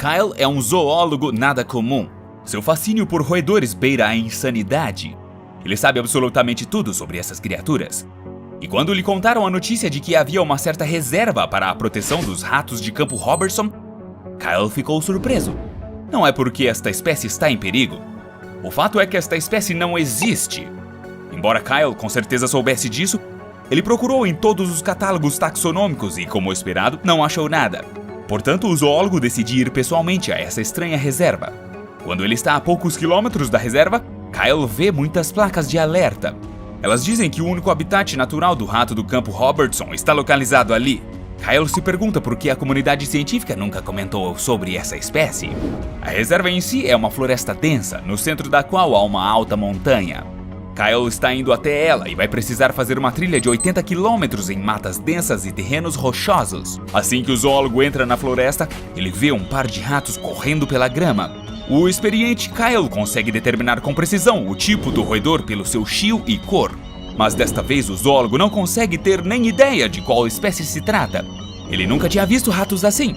Kyle é um zoólogo nada comum. Seu fascínio por roedores beira a insanidade. Ele sabe absolutamente tudo sobre essas criaturas. E quando lhe contaram a notícia de que havia uma certa reserva para a proteção dos ratos de Campo Robertson, Kyle ficou surpreso. Não é porque esta espécie está em perigo. O fato é que esta espécie não existe. Embora Kyle com certeza soubesse disso, ele procurou em todos os catálogos taxonômicos e, como esperado, não achou nada. Portanto, o zoólogo decidiu ir pessoalmente a essa estranha reserva. Quando ele está a poucos quilômetros da reserva, Kyle vê muitas placas de alerta. Elas dizem que o único habitat natural do rato do Campo Robertson está localizado ali. Kyle se pergunta por que a comunidade científica nunca comentou sobre essa espécie. A reserva em si é uma floresta densa, no centro da qual há uma alta montanha. Kyle está indo até ela e vai precisar fazer uma trilha de 80 quilômetros em matas densas e terrenos rochosos. Assim que o zoólogo entra na floresta, ele vê um par de ratos correndo pela grama. O experiente Kyle consegue determinar com precisão o tipo do roedor pelo seu chio e cor. Mas desta vez o zoólogo não consegue ter nem ideia de qual espécie se trata. Ele nunca tinha visto ratos assim.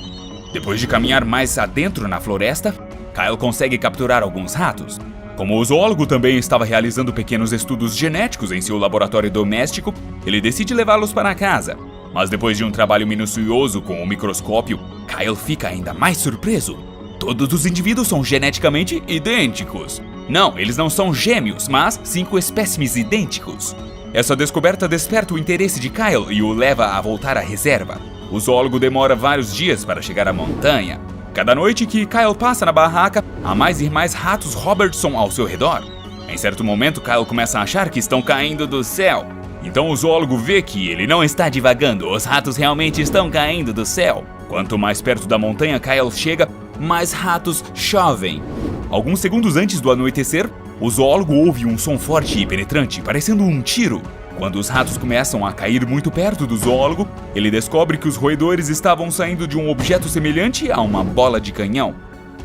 Depois de caminhar mais adentro na floresta, Kyle consegue capturar alguns ratos. Como o zoólogo também estava realizando pequenos estudos genéticos em seu laboratório doméstico, ele decide levá-los para casa. Mas depois de um trabalho minucioso com o microscópio, Kyle fica ainda mais surpreso. Todos os indivíduos são geneticamente idênticos. Não, eles não são gêmeos, mas 5 espécimes idênticos. Essa descoberta desperta o interesse de Kyle e o leva a voltar à reserva. O zoólogo demora vários dias para chegar à montanha. Cada noite que Kyle passa na barraca, há mais e mais ratos Robertson ao seu redor. Em certo momento, Kyle começa a achar que estão caindo do céu. Então o zoólogo vê que ele não está divagando, os ratos realmente estão caindo do céu. Quanto mais perto da montanha Kyle chega, mais ratos chovem. Alguns segundos antes do anoitecer, o zoólogo ouve um som forte e penetrante, parecendo um tiro. Quando os ratos começam a cair muito perto do zoólogo, ele descobre que os roedores estavam saindo de um objeto semelhante a uma bola de canhão.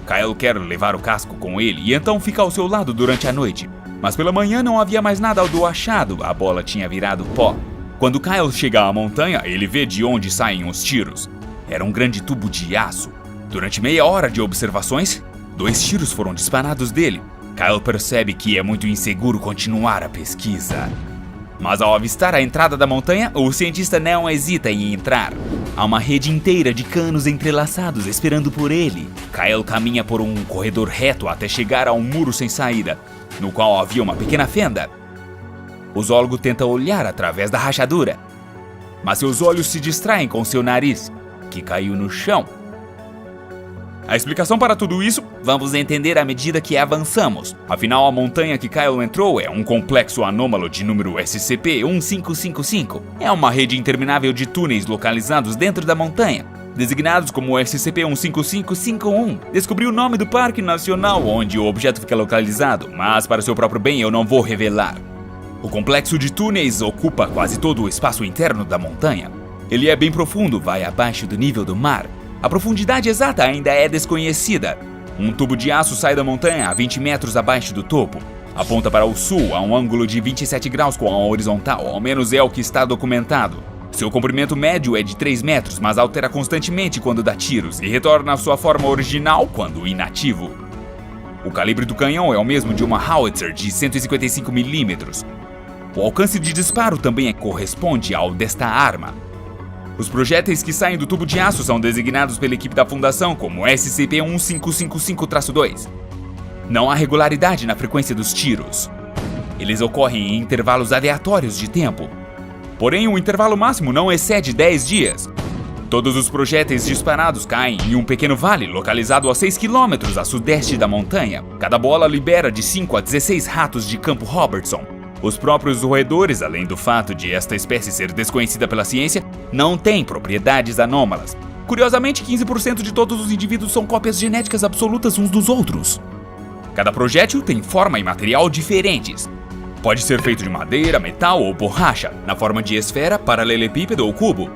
Kyle quer levar o casco com ele e então fica ao seu lado durante a noite. Mas pela manhã não havia mais nada do achado, a bola tinha virado pó. Quando Kyle chega à montanha, ele vê de onde saem os tiros. Era um grande tubo de aço. Durante meia hora de observações, 2 tiros foram disparados dele. Kyle percebe que é muito inseguro continuar a pesquisa. Mas ao avistar a entrada da montanha, o cientista não hesita em entrar. Há uma rede inteira de canos entrelaçados esperando por ele. Kyle caminha por um corredor reto até chegar a um muro sem saída, no qual havia uma pequena fenda. O zoólogo tenta olhar através da rachadura, mas seus olhos se distraem com seu nariz, que caiu no chão. A explicação para tudo isso vamos entender à medida que avançamos. Afinal, a montanha que Kyle entrou é um complexo anômalo de número SCP-1555. É uma rede interminável de túneis localizados dentro da montanha, designados como SCP-15551. Descobri o nome do Parque Nacional onde o objeto fica localizado, mas para seu próprio bem eu não vou revelar. O complexo de túneis ocupa quase todo o espaço interno da montanha. Ele é bem profundo, vai abaixo do nível do mar. A profundidade exata ainda é desconhecida. Um tubo de aço sai da montanha a 20 metros abaixo do topo. Aponta para o sul a um ângulo de 27 graus com a horizontal, ao menos é o que está documentado. Seu comprimento médio é de 3 metros, mas altera constantemente quando dá tiros e retorna à sua forma original quando inativo. O calibre do canhão é o mesmo de uma howitzer de 155 mm. O alcance de disparo também corresponde ao desta arma. Os projéteis que saem do tubo de aço são designados pela equipe da Fundação como SCP-1555-2. Não há regularidade na frequência dos tiros. Eles ocorrem em intervalos aleatórios de tempo. Porém, o intervalo máximo não excede 10 dias. Todos os projéteis disparados caem em um pequeno vale localizado a 6 km a sudeste da montanha. Cada bola libera de 5 a 16 ratos de Campo Robertson. Os próprios roedores, além do fato de esta espécie ser desconhecida pela ciência, não têm propriedades anômalas. Curiosamente, 15% de todos os indivíduos são cópias genéticas absolutas uns dos outros. Cada projétil tem forma e material diferentes. Pode ser feito de madeira, metal ou borracha, na forma de esfera, paralelepípedo ou cubo.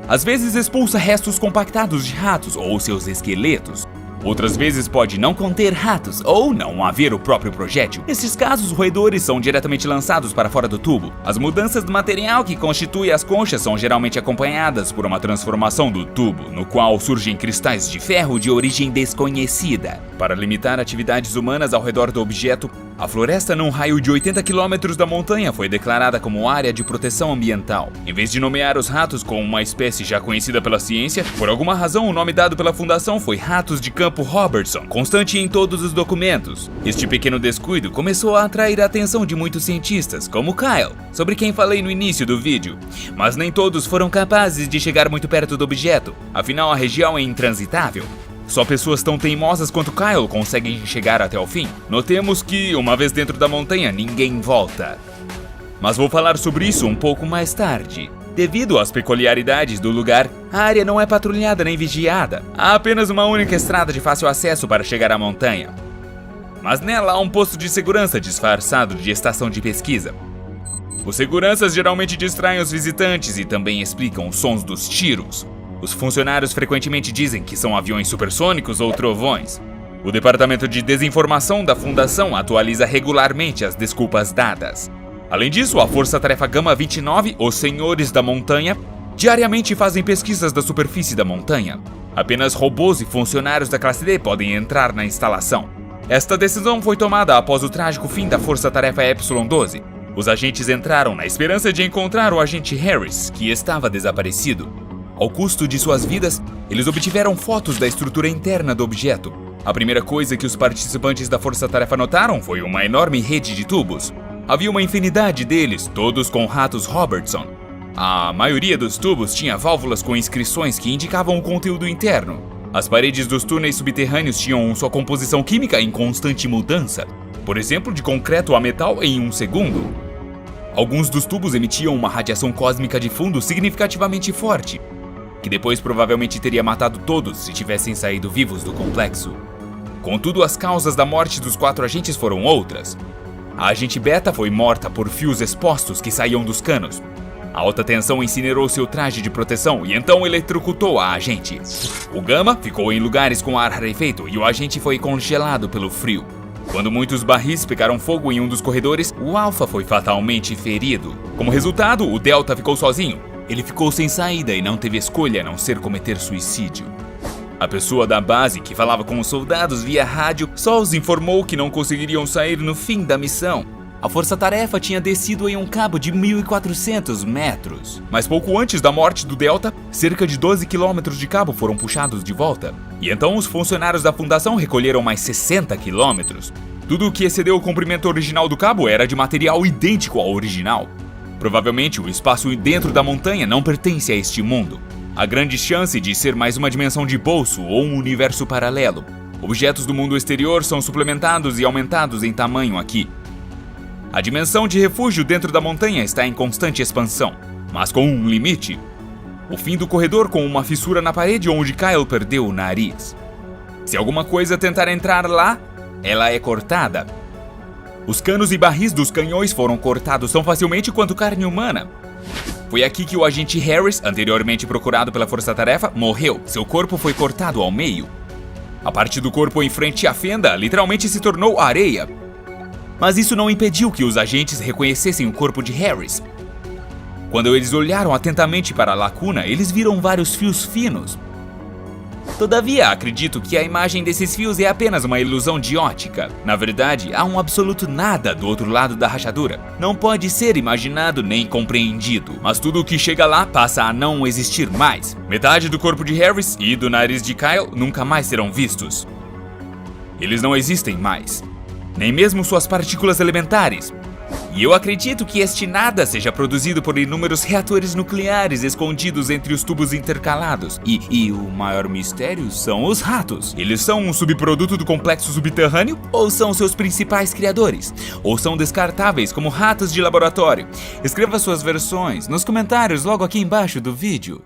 Às vezes expulsa restos compactados de ratos ou seus esqueletos. Outras vezes pode não conter ratos ou não haver o próprio projétil. Nesses casos, os roedores são diretamente lançados para fora do tubo. As mudanças do material que constitui as conchas são geralmente acompanhadas por uma transformação do tubo, no qual surgem cristais de ferro de origem desconhecida. Para limitar atividades humanas ao redor do objeto, a floresta num raio de 80 km da montanha foi declarada como área de proteção ambiental. Em vez de nomear os ratos como uma espécie já conhecida pela ciência, por alguma razão o nome dado pela fundação foi Ratos de Campo Robertson, constante em todos os documentos. Este pequeno descuido começou a atrair a atenção de muitos cientistas, como Kyle, sobre quem falei no início do vídeo. Mas nem todos foram capazes de chegar muito perto do objeto, afinal a região é intransitável. Só pessoas tão teimosas quanto Kyle conseguem chegar até o fim. Notemos que, uma vez dentro da montanha, ninguém volta. Mas vou falar sobre isso um pouco mais tarde. Devido às peculiaridades do lugar, a área não é patrulhada nem vigiada. Há apenas uma única estrada de fácil acesso para chegar à montanha. Mas nela há um posto de segurança disfarçado de estação de pesquisa. Os seguranças geralmente distraem os visitantes e também explicam os sons dos tiros. Os funcionários frequentemente dizem que são aviões supersônicos ou trovões. O Departamento de Desinformação da Fundação atualiza regularmente as desculpas dadas. Além disso, a Força-Tarefa Gama 29, os Senhores da Montanha, diariamente fazem pesquisas da superfície da montanha. Apenas robôs e funcionários da classe D podem entrar na instalação. Esta decisão foi tomada após o trágico fim da Força-Tarefa Epsilon 12. Os agentes entraram na esperança de encontrar o agente Harris, que estava desaparecido. Ao custo de suas vidas, eles obtiveram fotos da estrutura interna do objeto. A primeira coisa que os participantes da Força-Tarefa notaram foi uma enorme rede de tubos. Havia uma infinidade deles, todos com ratos Robertson. A maioria dos tubos tinha válvulas com inscrições que indicavam o conteúdo interno. As paredes dos túneis subterrâneos tinham sua composição química em constante mudança, por exemplo, de concreto a metal em 1 segundo. Alguns dos tubos emitiam uma radiação cósmica de fundo significativamente forte, que depois provavelmente teria matado todos se tivessem saído vivos do complexo. Contudo, as causas da morte dos 4 agentes foram outras. A agente Beta foi morta por fios expostos que saíam dos canos. A alta tensão incinerou seu traje de proteção e então eletrocutou a agente. O Gama ficou em lugares com ar rarefeito e o agente foi congelado pelo frio. Quando muitos barris pegaram fogo em um dos corredores, o Alpha foi fatalmente ferido. Como resultado, o Delta ficou sozinho. Ele ficou sem saída e não teve escolha a não ser cometer suicídio. A pessoa da base que falava com os soldados via rádio só os informou que não conseguiriam sair no fim da missão. A força-tarefa tinha descido em um cabo de 1.400 metros. Mas pouco antes da morte do Delta, cerca de 12 quilômetros de cabo foram puxados de volta. E então os funcionários da fundação recolheram mais 60 quilômetros. Tudo o que excedeu o comprimento original do cabo era de material idêntico ao original. Provavelmente o espaço dentro da montanha não pertence a este mundo. Há grande chance de ser mais uma dimensão de bolso ou um universo paralelo. Objetos do mundo exterior são suplementados e aumentados em tamanho aqui. A dimensão de refúgio dentro da montanha está em constante expansão, mas com um limite. O fim do corredor com uma fissura na parede onde Kyle perdeu o nariz. Se alguma coisa tentar entrar lá, ela é cortada. Os canos e barris dos canhões foram cortados tão facilmente quanto carne humana. Foi aqui que o agente Harris, anteriormente procurado pela Força-Tarefa, morreu. Seu corpo foi cortado ao meio. A parte do corpo em frente à fenda literalmente se tornou areia. Mas isso não impediu que os agentes reconhecessem o corpo de Harris. Quando eles olharam atentamente para a lacuna, eles viram vários fios finos. Todavia, acredito que a imagem desses fios é apenas uma ilusão de ótica. Na verdade, há um absoluto nada do outro lado da rachadura. Não pode ser imaginado nem compreendido, mas tudo o que chega lá passa a não existir mais. Metade do corpo de Harris e do nariz de Kyle nunca mais serão vistos. Eles não existem mais, nem mesmo suas partículas elementares. E eu acredito que este nada seja produzido por inúmeros reatores nucleares escondidos entre os tubos intercalados. E o maior mistério são os ratos. Eles são um subproduto do complexo subterrâneo ou são seus principais criadores? Ou são descartáveis como ratos de laboratório? Escreva suas versões nos comentários logo aqui embaixo do vídeo.